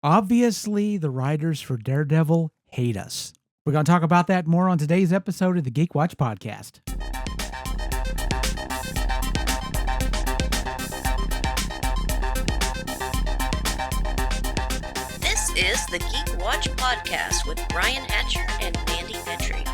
Obviously, the writers for Daredevil hate us. We're going to talk about that more on today's episode of the Geek Watch podcast. This is the Geek Watch podcast with Brian Hatcher and Mandy Petrie.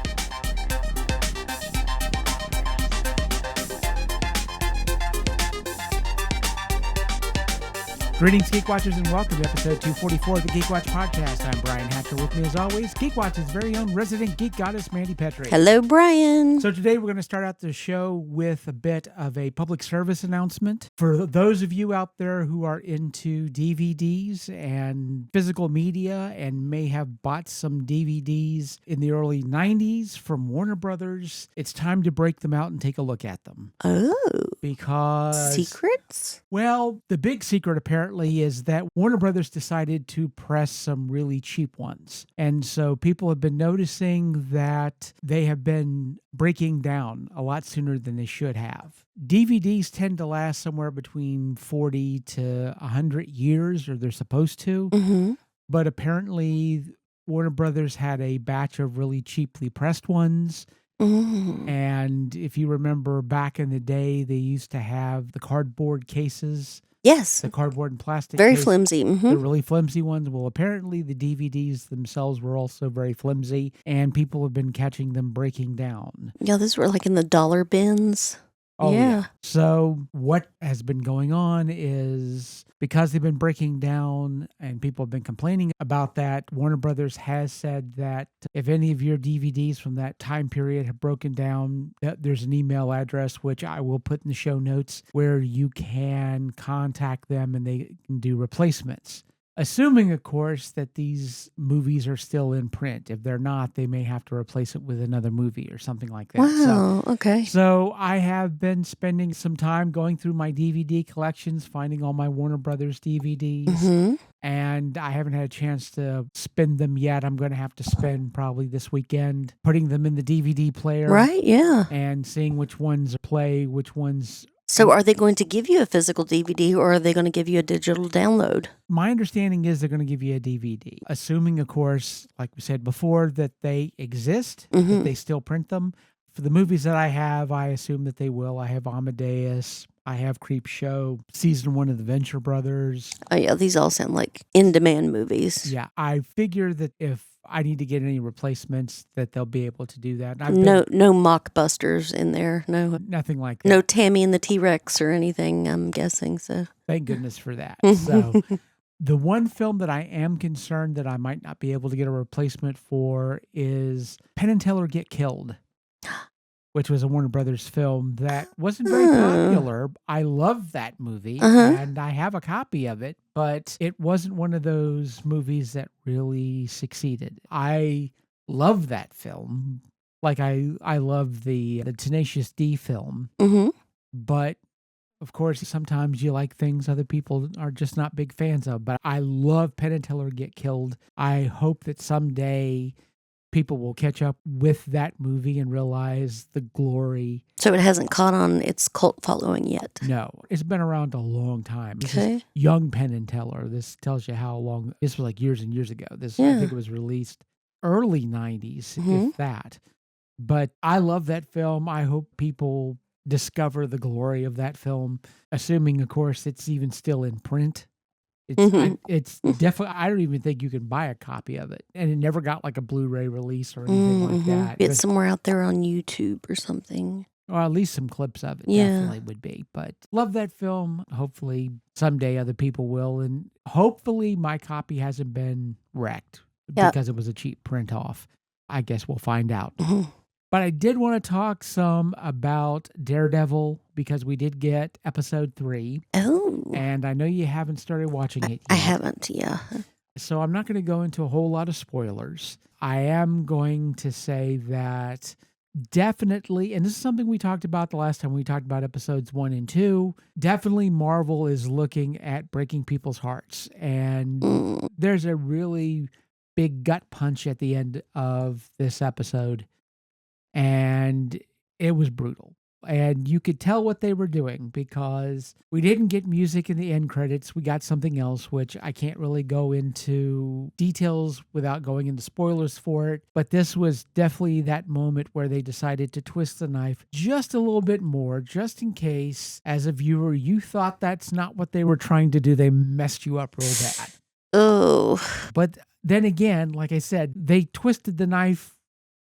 Greetings, Geek Watchers, and welcome to episode 244 of the Geek Watch podcast. I'm Brian Hatcher. With me, as always, Geek Watch's very own resident geek goddess, Mandy Petrie. Hello, Brian. So today we're going to start out the show with a bit of a public service announcement. For those of you out there who are into DVDs and physical media and may have bought some DVDs in the early 90s from Warner Brothers, it's time to break them out and take a look at them. Oh. Because... Secrets? Well, the big secret apparently is that Warner Brothers decided to press some really cheap ones. And so people have been noticing that they have been breaking down a lot sooner than they should have. DVDs tend to last somewhere between 40 to 100 years, or they're supposed to. Mm-hmm. But apparently Warner Brothers had a batch of really cheaply pressed ones. Mm-hmm. And if you remember back in the day, they used to have the cardboard cases. Yes. The cardboard and plastic. Very case, flimsy. Mm-hmm. the really flimsy ones. Well, apparently the DVDs themselves were also very flimsy, and people have been catching them breaking down. Yeah, these were like in the dollar bins. Oh, Yeah. So what has been going on is because they've been breaking down and people have been complaining about that, Warner Brothers has said that if any of your DVDs from that time period have broken down, there's an email address, which I will put in the show notes, where you can contact them and they can do replacements. Assuming, of course, that these movies are still in print. If they're not, they may have to replace it with another movie or something like that. Wow. Okay. So I have been spending some time going through my DVD collections, finding all my Warner Brothers DVDs, Mm-hmm. and I haven't had a chance to spin them yet. I'm going to have to spend probably this weekend putting them in the DVD player. Right. Yeah. And seeing which ones play, which ones... So are they going to give you a physical DVD or are they going to give you a digital download? My understanding is they're going to give you a DVD, assuming, of course, like we said before, that they exist, Mm-hmm. that they still print them. For the movies that I have, I assume that they will. I have Amadeus. I have Creep Show, season 1 of the Venture Brothers. Oh, yeah. These all sound like in-demand movies. Yeah, I figure that if I need to get any replacements, that they'll be able to do that. And No mockbusters in there. No. nothing like that. No Tammy and the T-Rex or anything, I'm guessing. So Thank goodness for that. So the one film that I am concerned that I might not be able to get a replacement for is Penn and Teller Get Killed, which was a Warner Brothers film that wasn't very popular. I love that movie, and I have a copy of it, but it wasn't one of those movies that really succeeded. I love that film. Like I love the Tenacious D film, Mm-hmm. but of course, sometimes you like things other people are just not big fans of. But I love Penn and Teller Get Killed. I hope that someday people will catch up with that movie and realize the glory. So it hasn't caught on its cult following yet. No, it's been around a long time. This Okay. is young Penn and Teller. This tells you how long. This was like years and years ago. I Yeah. think it was released early 90s, Mhm. if that. But I love that film. I hope people discover the glory of that film, assuming, of course, it's even still in print. It's definitely, I don't even think you can buy a copy of it. And it never got like a Blu-ray release or anything like that. It's somewhere out there on YouTube or something. Or at least some clips of it Yeah. definitely would be. But love that film. Hopefully someday other people will. And hopefully my copy hasn't been wrecked Yeah. because it was a cheap print off. I guess we'll find out. Mhm. But I did want to talk some about Daredevil because we did get episode 3. Oh. And I know you haven't started watching it yet. I haven't, yeah. So I'm not going to go into a whole lot of spoilers. I am going to say that definitely, and this is something we talked about the last time we talked about episodes 1 and 2, definitely Marvel is looking at breaking people's hearts. And Mm. there's a really big gut punch at the end of this episode. And it was brutal. And you could tell what they were doing because we didn't get music in the end credits. We got something else, which I can't really go into details without going into spoilers for it. But this was definitely that moment where they decided to twist the knife just a little bit more, just in case, as a viewer, you thought that's not what they were trying to do. They messed you up real bad. Oh. But then again, like I said, they twisted the knife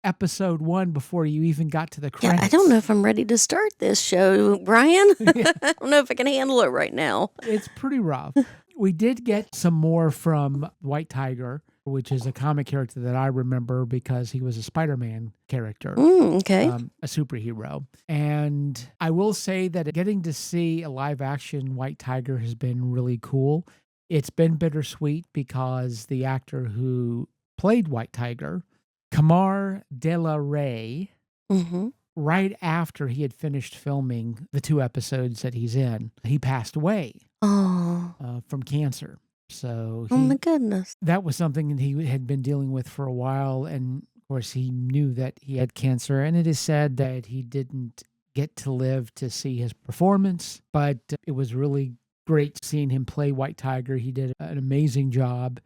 episode 1 before you even got to the credits. Yeah, I don't know if I'm ready to start this show, Brian. Yeah. I don't know if I can handle it right now. It's pretty rough. We did get some more from White Tiger, which is a comic character that I remember because he was a Spider-Man character, Okay. a superhero. And I will say that getting to see a live action White Tiger has been really cool. It's been bittersweet because the actor who played White Tiger, Kamar De La Rey, Mm-hmm. right after he had finished filming the 2 episodes that he's in, he passed away Oh. from cancer. So Oh my goodness. that was something that he had been dealing with for a while. And of course, he knew that he had cancer. And it is said that he didn't get to live to see his performance, but it was really great seeing him play White Tiger. He did an amazing job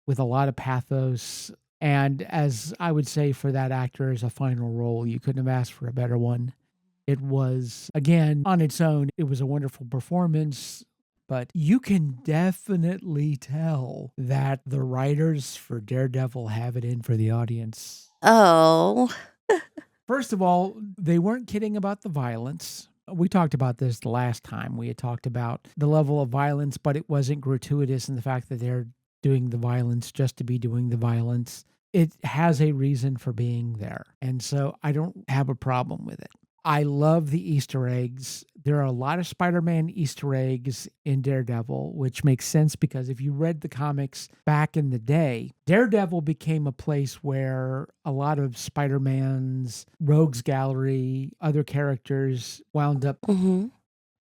with a lot of pathos. And as I would say for that actor as a final role, you couldn't have asked for a better one. It was, again, on its own, it was a wonderful performance, but you can definitely tell that the writers for Daredevil have it in for the audience. Oh. First of all, they weren't kidding about the violence. We talked about this the last time. We had talked about the level of violence, but it wasn't gratuitous in the fact that they're doing the violence just to be doing the violence. It has a reason for being there. And so I don't have a problem with it. I love the Easter eggs. There are a lot of Spider-Man Easter eggs in Daredevil, which makes sense because if you read the comics back in the day, Daredevil became a place where a lot of Spider-Man's rogues gallery, other characters wound up. Mm-hmm.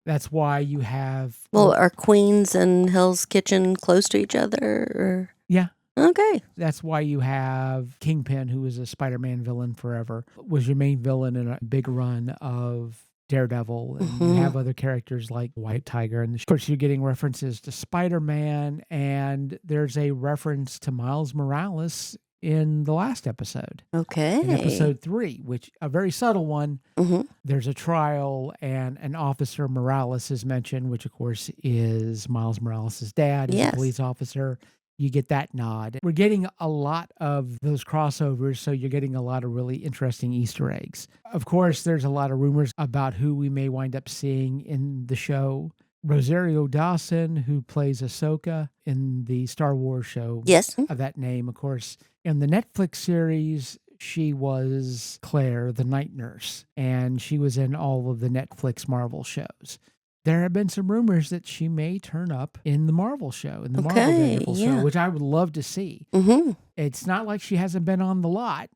That's why you have... Well, are Queens and Hell's Kitchen close to each other? Or? Yeah. Okay. That's why you have Kingpin, who was a Spider-Man villain forever, was your main villain in a big run of Daredevil. And you have other characters like White Tiger. And of course, you're getting references to Spider-Man. And there's a reference to Miles Morales in the last episode. Okay. In episode 3, which a very subtle one. Mm-hmm. There's a trial and an officer Morales is mentioned, which of course is Miles Morales' dad, is a police officer. You get that nod. We're getting a lot of those crossovers, so you're getting a lot of really interesting Easter eggs. Of course, there's a lot of rumors about who we may wind up seeing in the show. Rosario Dawson, who plays Ahsoka in the Star Wars show of that name, of course. In the Netflix series, she was Claire, the night nurse, and she was in all of the Netflix Marvel shows. There have been some rumors that she may turn up in the Marvel show, in the Marvel Daredevil show, which I would love to see. Mm-hmm. It's not like she hasn't been on the lot.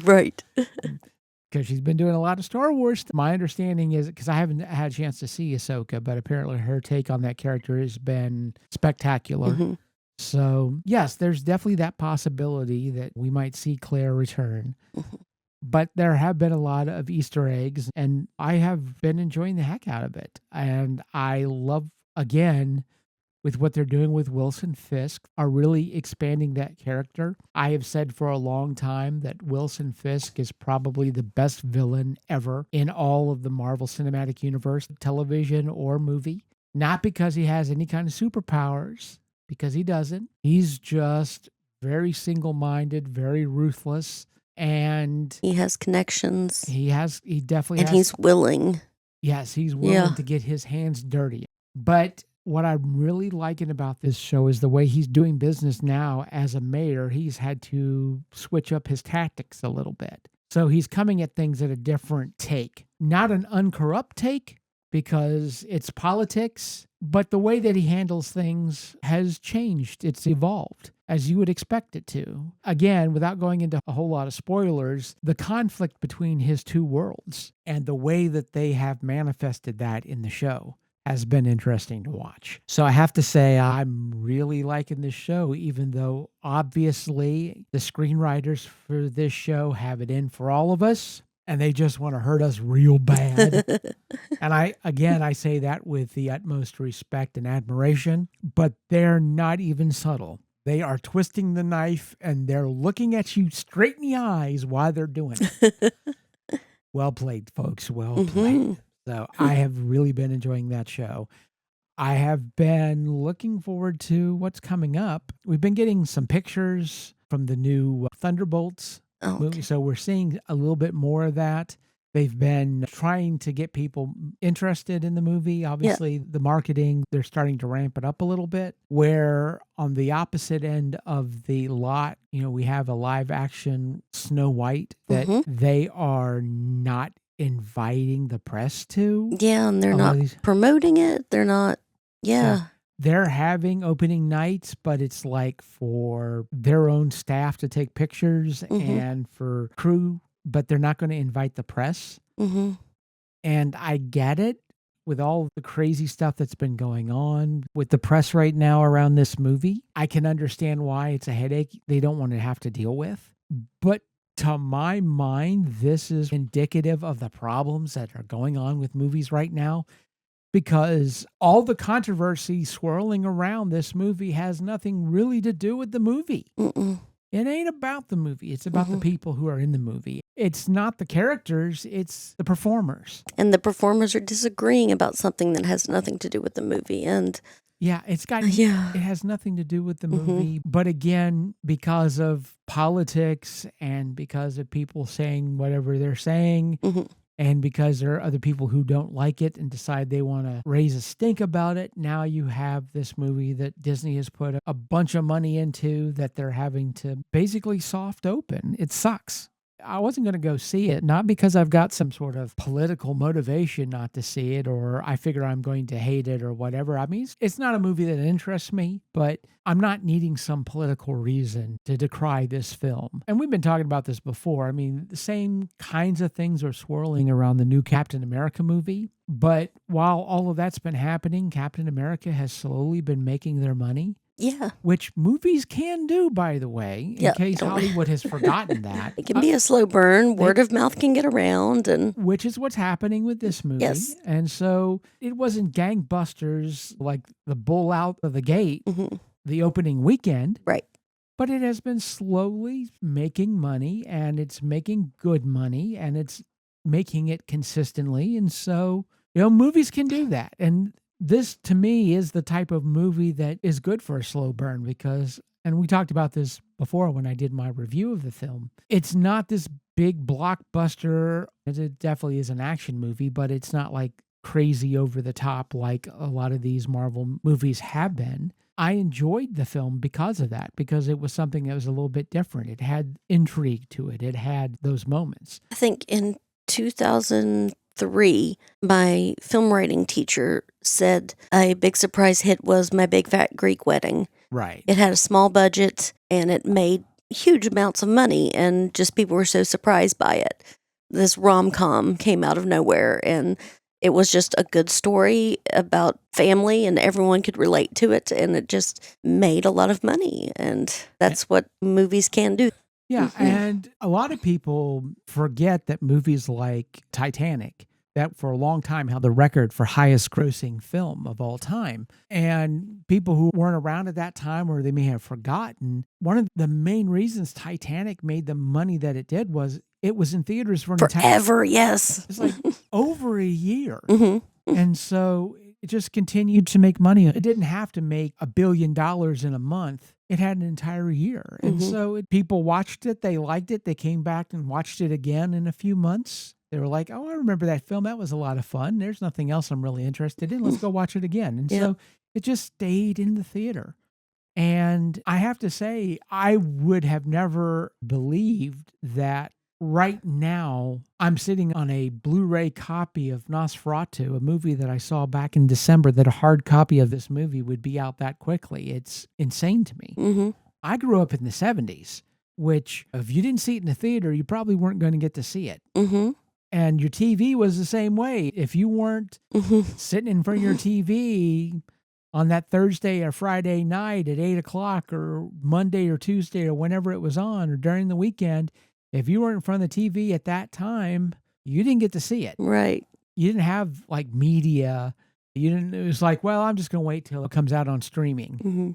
Right. Because she's been doing a lot of Star Wars. My understanding is, because I haven't had a chance to see Ahsoka, but apparently her take on that character has been spectacular. Mm-hmm. So, yes, there's definitely that possibility that we might see Claire return. Mm-hmm. But there have been a lot of Easter eggs, and I have been enjoying the heck out of it. And I love, again, with what they're doing with Wilson Fisk, are really expanding that character. I have said for a long time that Wilson Fisk is probably the best villain ever in all of the Marvel Cinematic Universe, television or movie. Not because he has any kind of superpowers, because he doesn't. He's just very single-minded, very ruthless. And he has connections. He definitely has. And he's willing. Yes, he's willing to get his hands dirty. But what I'm really liking about this show is the way he's doing business now as a mayor. He's had to switch up his tactics a little bit. So he's coming at things at a different take. Not an uncorrupt take, because it's politics, but the way that he handles things has changed. It's evolved, as you would expect it to. Again, without going into a whole lot of spoilers, the conflict between his two worlds and the way that they have manifested that in the show has been interesting to watch. So I have to say I'm really liking this show, even though obviously the screenwriters for this show have it in for all of us. and they just want to hurt us real bad. And I say that with the utmost respect and admiration, but they're not even subtle. They are twisting the knife and they're looking at you straight in the eyes while they're doing it. Well played, folks. Well played. So I have really been enjoying that show. I have been looking forward to what's coming up. We've been getting some pictures from the new Thunderbolts movie, so we're seeing a little bit more of that. They've been trying to get people interested in the movie. Obviously, the marketing, they're starting to ramp it up a little bit. Where on the opposite end of the lot, we have a live action Snow White that they are not inviting the press to. Yeah, and they're not promoting it. They're not, They're having opening nights, but it's like for their own staff to take pictures and for crew, but they're not going to invite the press. And I get it with all the crazy stuff that's been going on with the press right now around this movie. I can understand why it's a headache they don't want to have to deal with. But to my mind, this is indicative of the problems that are going on with movies right now. Because all the controversy swirling around this movie has nothing really to do with the movie. It ain't about the movie. It's about the people who are in the movie. It's not the characters. It's the performers. And the performers are disagreeing about something that has nothing to do with the movie. And yeah, it has nothing to do with the movie. But again, because of politics and because of people saying whatever they're saying, and because there are other people who don't like it and decide they want to raise a stink about it, now you have this movie that Disney has put a bunch of money into that they're having to basically soft open. It sucks. I wasn't going to go see it, not because I've got some sort of political motivation not to see it, or I figure I'm going to hate it or whatever. I mean, it's not a movie that interests me, but I'm not needing some political reason to decry this film. And we've been talking about this before. I mean, the same kinds of things are swirling around the new Captain America movie. But while all of that's been happening, Captain America has slowly been making their money. Yeah. Which movies can do, by the way, in case Hollywood has forgotten that. It can be a slow burn. Word of mouth can get around. Which is what's happening with this movie. Yes. And so it wasn't gangbusters like the bull out of the gate, the opening weekend. Right. But it has been slowly making money, and it's making good money, and it's making it consistently. And so, movies can do that. And this, to me, is the type of movie that is good for a slow burn because, and we talked about this before when I did my review of the film, it's not this big blockbuster. It definitely is an action movie, but it's not like crazy over the top like a lot of these Marvel movies have been. I enjoyed the film because of that, because it was something that was a little bit different. It had intrigue to it. It had those moments. I think in 2003, my film writing teacher said a big surprise hit was My Big Fat Greek Wedding. Right. It had a small budget and it made huge amounts of money, and just people were so surprised by it. This rom-com came out of nowhere, and it was just a good story about family, and everyone could relate to it, and it just made a lot of money, and that's what movies can do. Yeah, and a lot of people forget that movies like Titanic, that for a long time held the record for highest grossing film of all time. And people who weren't around at that time, or they may have forgotten, one of the main reasons Titanic made the money that it did was it was in theaters for forever. Yes. It's like over a year. And so it just continued to make money. It didn't have to make $1 billion in a month. It had an entire year. And so people watched it. They liked it. They came back and watched it again in a few months. They were like, oh, I remember that film. That was a lot of fun. There's nothing else I'm really interested in. Let's go watch it again. And so it just stayed in the theater. And I have to say, I would have never believed that right now I'm sitting on a Blu-ray copy of Nosferatu, a movie that I saw back in December, that a hard copy of this movie would be out that quickly. It's insane to me. I grew up in the 70s, which if you didn't see it in the theater, you probably weren't going to get to see it. And your TV was the same way. If you weren't sitting in front of your TV on that Thursday or Friday night at 8 o'clock or Monday or Tuesday or whenever it was on or during the weekend, If you weren't in front of the TV at that time, you didn't get to see it. Right. You didn't have like media. It was like, well, I'm just going to wait till it comes out on streaming. Mm-hmm.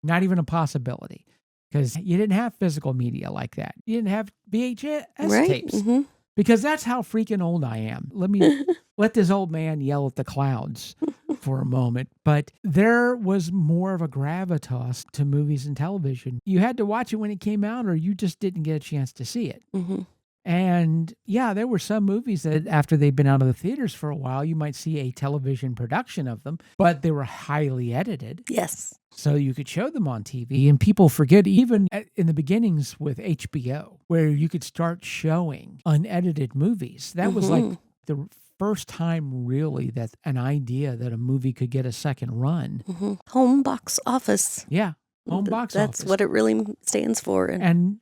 Not even a possibility, because you didn't have physical media like that. You didn't have VHS Right. tapes, Mm-hmm. because that's how freaking old I am. Let me let this old man yell at the clouds for a moment. But there was more of a gravitas to movies and television. You had to watch it when it came out, or you just didn't get a chance to see it. Mm-hmm. And yeah, there were some movies that after they'd been out of the theaters for a while, you might see a television production of them, but they were highly edited. Yes. So you could show them on TV. And people forget, even in the beginnings with HBO, where you could start showing unedited movies. That was like the first time really that an idea that a movie could get a second run. Mm-hmm. Home box office. Yeah. Home box office. That's what it really stands for. And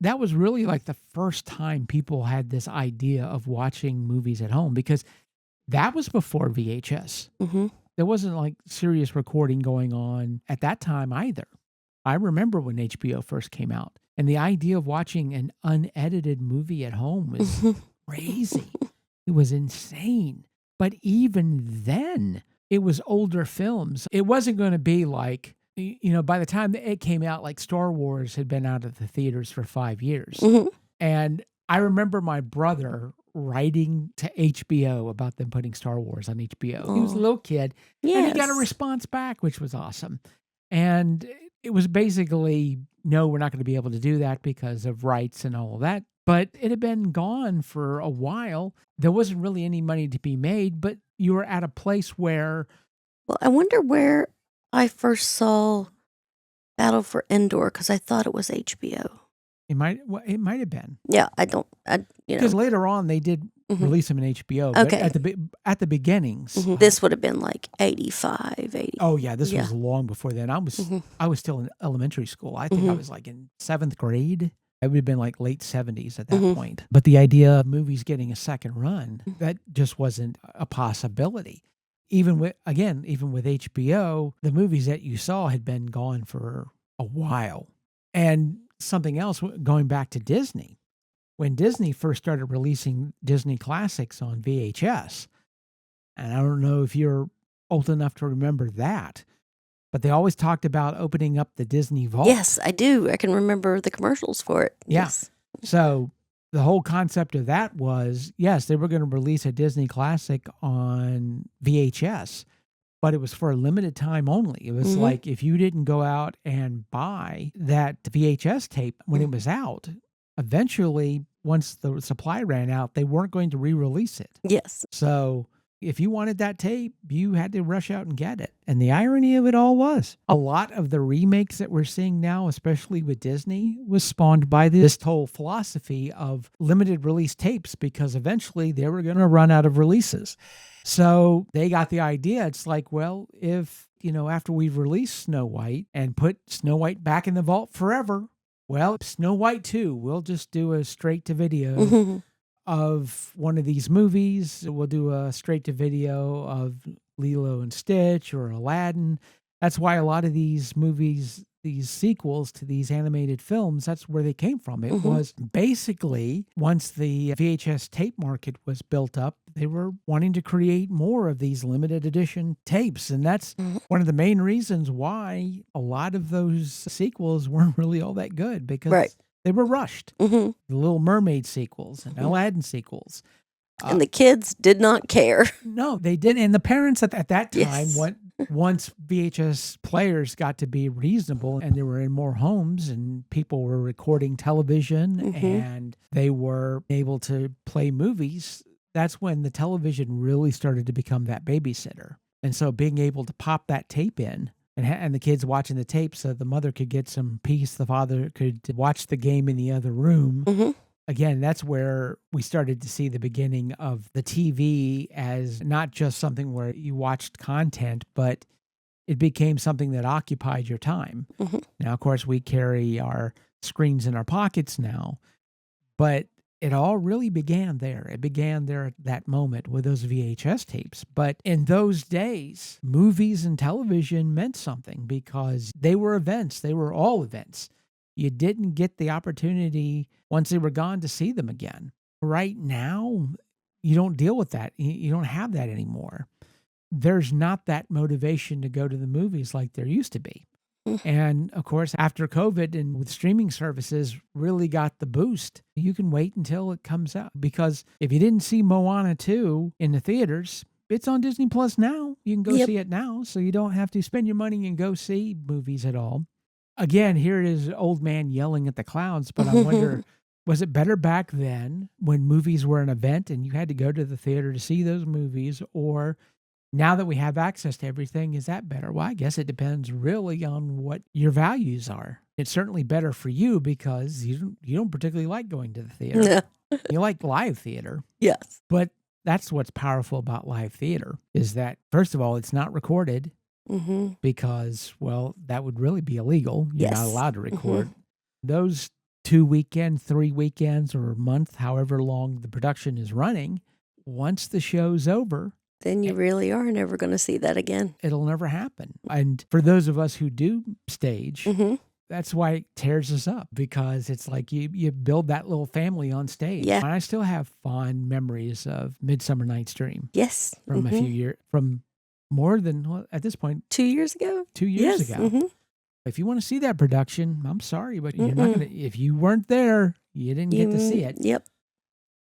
that was really like the first time people had this idea of watching movies at home, because that was before VHS. Mm-hmm. There wasn't like serious recording going on at that time either. I remember when HBO first came out, and the idea of watching an unedited movie at home was crazy. It was insane. But even then, it was older films. It wasn't going to be like, by the time it came out, like Star Wars had been out of the theaters for 5 years. Mm-hmm. And I remember my brother writing to HBO about them putting Star Wars on HBO. He was a little kid, and he got a response back, which was awesome. And it was basically, no, we're not going to be able to do that because of rights and all of that. But it had been gone for a while. There wasn't really any money to be made, but you were at a place where... Well, I wonder where I first saw Battle for Endor, because I thought it was HBO. It might have been. Yeah, Because later on they did release them in HBO. Okay. But at the beginnings, this would have been like 85, 80. Oh yeah, this was long before then. I was still in elementary school. I think I was like in 7th grade. It would have been like late 70s at that point. But the idea of movies getting a second run, that just wasn't a possibility. Even with HBO, the movies that you saw had been gone for a while. And something else, going back to Disney, when Disney first started releasing Disney classics on VHS, and I don't know if you're old enough to remember that, but they always talked about opening up the Disney Vault. Yes, I do. I can remember the commercials for it. Yeah. Yes. So the whole concept of that was, yes, they were going to release a Disney classic on VHS, but it was for a limited time only. It was like if you didn't go out and buy that VHS tape when it was out, eventually, once the supply ran out, they weren't going to re-release it. Yes. So if you wanted that tape, you had to rush out and get it. And the irony of it all was, a lot of the remakes that we're seeing now, especially with Disney, was spawned by this whole philosophy of limited release tapes, because eventually they were going to run out of releases. So they got the idea. It's like, well, if, after we've released Snow White and put Snow White back in the vault forever, well, Snow White 2, we'll just do a straight to video of one of these movies. We'll do a straight to video of Lilo and Stitch or Aladdin. That's why a lot of these movies, these sequels to these animated films, that's where they came from. It was basically, once the VHS tape market was built up, they were wanting to create more of these limited edition tapes. And that's one of the main reasons why a lot of those sequels weren't really all that good, because they were rushed. The Little Mermaid sequels and Aladdin sequels. And the kids did not care. No, they didn't. And the parents at that time, once VHS players got to be reasonable and they were in more homes and people were recording television and they were able to play movies, that's when the television really started to become that babysitter. And so being able to pop that tape in and the kids watching the tape so the mother could get some peace, the father could watch the game in the other room. Again, that's where we started to see the beginning of the TV as not just something where you watched content, but it became something that occupied your time. Now, of course, we carry our screens in our pockets now, but it all really began there. It began there at that moment with those VHS tapes. But in those days, movies and television meant something because they were events. They were all events. You didn't get the opportunity once they were gone to see them again. Right now, you don't deal with that. You don't have that anymore. There's not that motivation to go to the movies like there used to be. And of course, after COVID and with streaming services really got the boost, you can wait until it comes out. Because if you didn't see Moana 2 in the theaters, it's on Disney Plus now. You can go see it now. So you don't have to spend your money and go see movies at all. Again, here it is, old man yelling at the clouds. But I wonder, was it better back then when movies were an event and you had to go to the theater to see those movies? Or now that we have access to everything, is that better? Well, I guess it depends really on what your values are. It's certainly better for you because you don't particularly like going to the theater. You like live theater. Yes. But that's what's powerful about live theater is that, first of all, it's not recorded because, well, that would really be illegal. You're not allowed to record. Those 2 weekends, 3 weekends, or a month, however long the production is running, once the show's over, then you really are never going to see that again. It'll never happen. And for those of us who do stage, that's why it tears us up, because it's like you build that little family on stage. Yeah. And I still have fond memories of Midsummer Night's Dream. Yes. From a few years, from more than, well, at this point, 2 years ago? 2 years ago. If you want to see that production, I'm sorry, but you're not going to, if you weren't there, you didn't get to see it. Yep.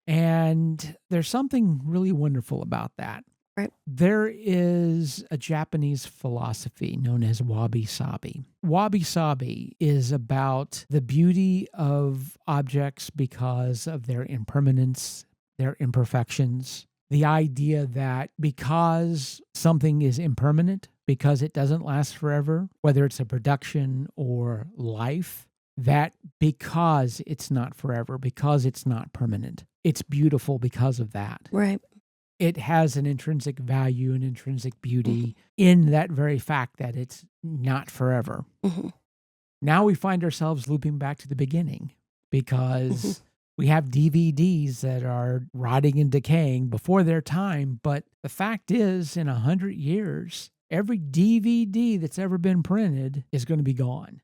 And there's something really wonderful about that. Right. There is a Japanese philosophy known as wabi-sabi. Wabi-sabi is about the beauty of objects because of their impermanence, their imperfections. The idea that because something is impermanent, because it doesn't last forever, whether it's a production or life, that because it's not forever, because it's not permanent, it's beautiful because of that. Right. It has an intrinsic value, an intrinsic beauty in that very fact that it's not forever. Now we find ourselves looping back to the beginning because we have DVDs that are rotting and decaying before their time. But the fact is, in 100 years, every DVD that's ever been printed is going to be gone.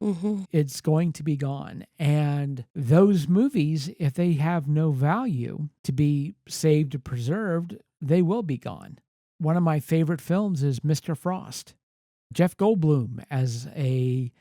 It's going to be gone. And those movies, if they have no value to be saved or preserved, they will be gone. One of my favorite films is Mr. Frost. Jeff Goldblum as a...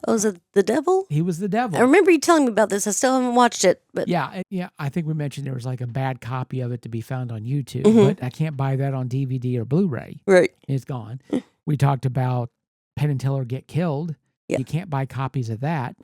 Oh, is it the devil? He was the devil. I remember you telling me about this. I still haven't watched it. But Yeah, I think we mentioned there was like a bad copy of it to be found on YouTube, but I can't buy that on DVD or Blu-ray. Right. It's gone. We talked about Penn and Teller Get Killed. Yeah. You can't buy copies of that.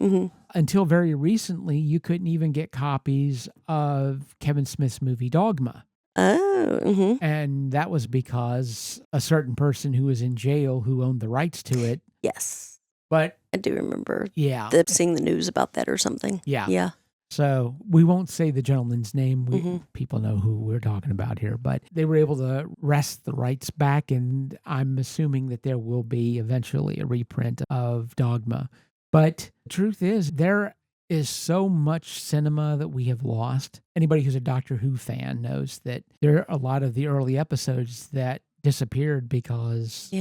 Until very recently, you couldn't even get copies of Kevin Smith's movie Dogma. Oh. And that was because a certain person who was in jail who owned the rights to it. Yes. But I do remember yeah, seeing the news about that or something. Yeah. Yeah. So we won't say the gentleman's name. People know who we're talking about here, but they were able to wrest the rights back. And I'm assuming that there will be eventually a reprint of Dogma. But the truth is, there is so much cinema that we have lost. Anybody who's a Doctor Who fan knows that there are a lot of the early episodes that disappeared because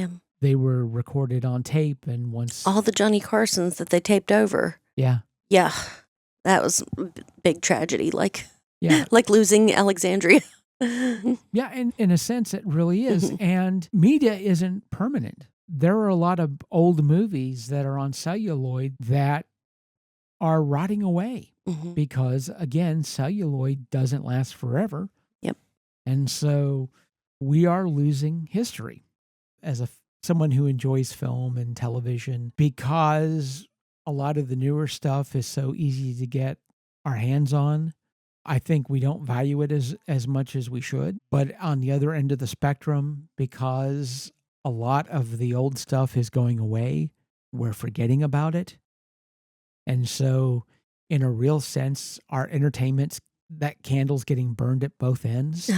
they were recorded on tape. And once all the Johnny Carsons that they taped over. Yeah. That was a big tragedy, like Yeah. like losing Alexandria. Yeah, and in a sense, it really is. And media isn't permanent. There are a lot of old movies that are on celluloid that are rotting away because, again, celluloid doesn't last forever. Yep. And so we are losing history as someone who enjoys film and television, because a lot of the newer stuff is so easy to get our hands on. I think we don't value it as much as we should. But on the other end of the spectrum, because a lot of the old stuff is going away, we're forgetting about it. And so in a real sense, our entertainment's that candle's getting burned at both ends.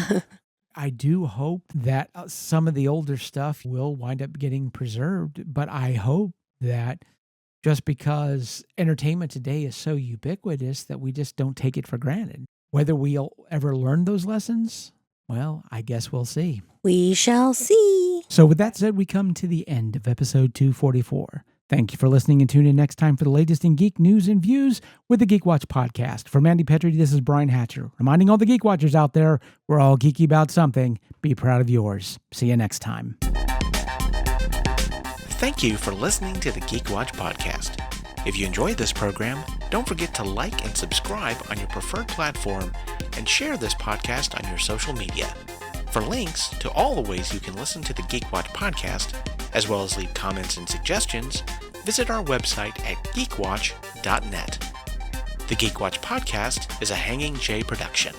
I do hope that some of the older stuff will wind up getting preserved, but I hope that just because entertainment today is so ubiquitous that we just don't take it for granted. Whether we'll ever learn those lessons, well, I guess we'll see. We shall see. So with that said, we come to the end of episode 244. Thank you for listening, and tune in next time for the latest in geek news and views with the Geek Watch podcast. For Mandy Petrie, this is Brian Hatcher, reminding all the Geek Watchers out there, we're all geeky about something. Be proud of yours. See you next time. Thank you for listening to the Geek Watch podcast. If you enjoyed this program, don't forget to like and subscribe on your preferred platform and share this podcast on your social media. For links to all the ways you can listen to the Geek Watch podcast, as well as leave comments and suggestions, visit our website at geekwatch.net. The Geek Watch podcast is a Hanging J production.